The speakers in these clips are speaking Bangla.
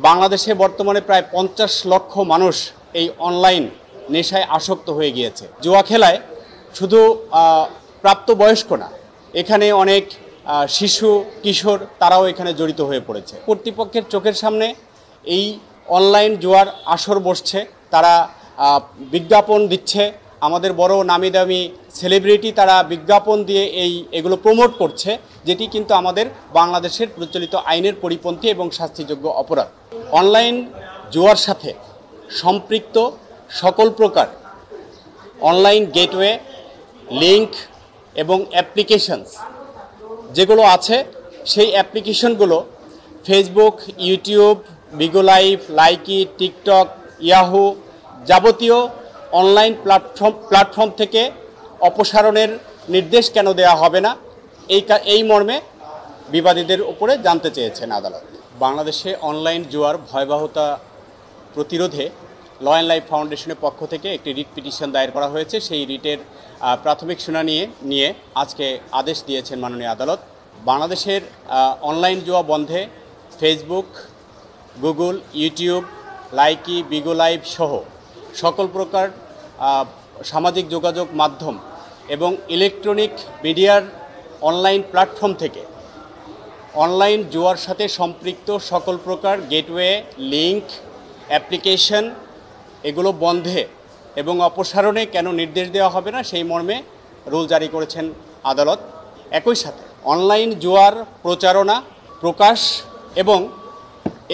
বাংলাদেশে বর্তমানে প্রায় 50 লক্ষ মানুষ এই অনলাইন নেশায় আসক্ত হয়ে গিয়েছে। জুয়া খেলায় শুধু প্রাপ্তবয়স্ক না, এখানে অনেক শিশু কিশোর তারাও এখানে জড়িত হয়ে পড়েছে। কর্তৃপক্ষের চোখের সামনে এই অনলাইন জুয়ার আসর বসছে, তারা বিজ্ঞাপন দিচ্ছে, আমাদের বড় নামি দামি সেলিব্রিটি তারা বিজ্ঞাপন দিয়ে এগুলো প্রমোট করছে, যেটি কিন্তু আমাদের বাংলাদেশের প্রচলিত আইনের পরিপন্থী এবং শাস্তিযোগ্য অপরাধ। অনলাইন জুয়ার সাথে সম্পৃক্ত সকল প্রকার অনলাইন গেটওয়ে, লিঙ্ক এবং অ্যাপ্লিকেশনস যেগুলো আছে, সেই অ্যাপ্লিকেশনগুলো Facebook, YouTube, Bigo Live, Likee, TikTok, Yahoo যাবতীয় অনলাইন প্ল্যাটফর্ম থেকে অপসারণের নির্দেশ কেন দেওয়া হবে না, এই মর্মে বিবাদীদের উপরে জানতে চেয়েছেন আদালত। বাংলাদেশে অনলাইন জুয়ার ভয়াবহতা প্রতিরোধে ল অ্যান্ড লাইফ ফাউন্ডেশনের পক্ষ থেকে একটি রিট পিটিশন দায়ের করা হয়েছে। সেই রিটের প্রাথমিক শুনানি নিয়ে আজকে আদেশ দিয়েছেন মাননীয় আদালত। বাংলাদেশের অনলাইন জুয়া বন্ধে Facebook, Google, YouTube, Likee, Bigo Live সহ সকল প্রকার সামাজিক যোগাযোগ মাধ্যম এবং ইলেকট্রনিক মিডিয়ার অনলাইন প্ল্যাটফর্ম থেকে অনলাইন জুয়ার সাথে সম্পৃক্ত সকল প্রকার গেটওয়ে, লিঙ্ক, অ্যাপ্লিকেশন এগুলো বন্ধে এবং অপসারণে কেন নির্দেশ দেওয়া হবে না, সেই মর্মে রুল জারি করেছেন আদালত। একই সাথে অনলাইন জুয়ার প্রচারণা, প্রকাশ এবং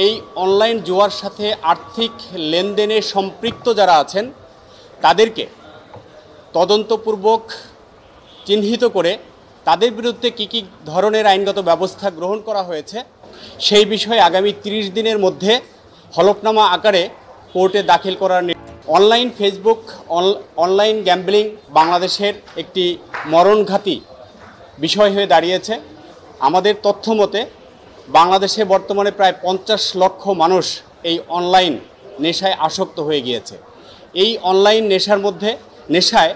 এই অনলাইন জুয়ার সাথে আর্থিক লেনদেনে সম্পৃক্ত যারা আছেন তাদেরকে তদন্তপূর্বক চিহ্নিত করে তাদের বিরুদ্ধে কী ধরনের আইনগত ব্যবস্থা গ্রহণ করা হয়েছে সেই বিষয়ে আগামী 30 দিনের মধ্যে হলফনামা আকারে কোর্টে দাখিল করার। অনলাইন ফেসবুক, অনলাইন গ্যাম্বলিং বাংলাদেশের একটি মরণঘাতী বিষয় হয়ে দাঁড়িয়েছে। আমাদের তথ্য মতে বাংলাদেশে বর্তমানে প্রায় 50 লক্ষ মানুষ এই অনলাইন নেশায় আসক্ত হয়ে গিয়েছে। এই অনলাইন নেশায়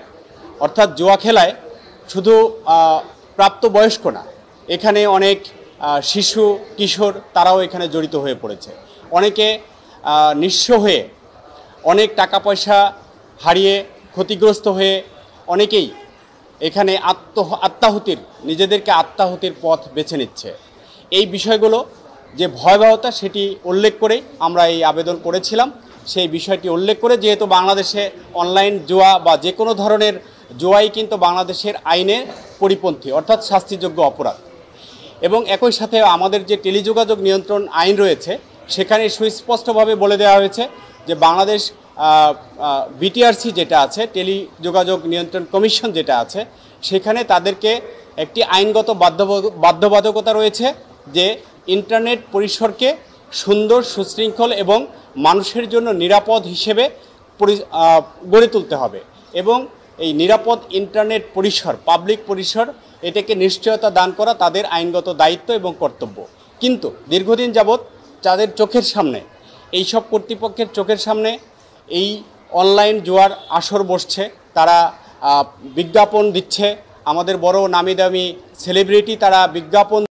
অর্থাৎ জুয়া খেলায় শুধু প্রাপ্তবয়স্ক না, এখানে অনেক শিশু কিশোর তারাও এখানে জড়িত হয়ে পড়েছে। অনেকে নিঃস্ব হয়ে, অনেক টাকা পয়সা হারিয়ে ক্ষতিগ্রস্ত হয়ে অনেকেই এখানে নিজেদেরকে আত্মাহুতির পথ বেছে নিচ্ছে। এই বিষয়গুলো যে ভয়াবহতা সেটি উল্লেখ করেই আমরা এই আবেদন করেছিলাম। সেই বিষয়টি উল্লেখ করে, যেহেতু বাংলাদেশে অনলাইন জুয়া বা যে কোনো ধরনের জুয়াই কিন্তু বাংলাদেশের আইনের পরিপন্থী অর্থাৎ শাস্তিযোগ্য অপরাধ, এবং একই সাথে আমাদের যে টেলিযোগাযোগ নিয়ন্ত্রণ আইন রয়েছে সেখানে সুস্পষ্টভাবে বলে দেওয়া হয়েছে যে বাংলাদেশ বিটিআরসি যেটা আছে, টেলিযোগাযোগ নিয়ন্ত্রণ কমিশন যেটা আছে, সেখানে তাদেরকে একটি আইনগত বাধ্যবাধকতা রয়েছে যে ইন্টারনেট পরিসরকে সুন্দর, সুশৃঙ্খল এবং মানুষের জন্য নিরাপদ হিসেবে গড়ে তুলতে হবে, এবং এই নিরাপদ ইন্টারনেট পরিসর, পাবলিক পরিসর, এটাকে নিশ্চয়তা দান করা তাদের আইনগত দায়িত্ব এবং কর্তব্য। কিন্তু দীর্ঘদিন যাবৎ তাদের চোখের সামনে, এইসব কর্তৃপক্ষের চোখের সামনে এই অনলাইন জুয়ার আসর বসছে, তারা বিজ্ঞাপন দিচ্ছে, আমাদের বড় নামি দামি সেলিব্রিটি তারা বিজ্ঞাপন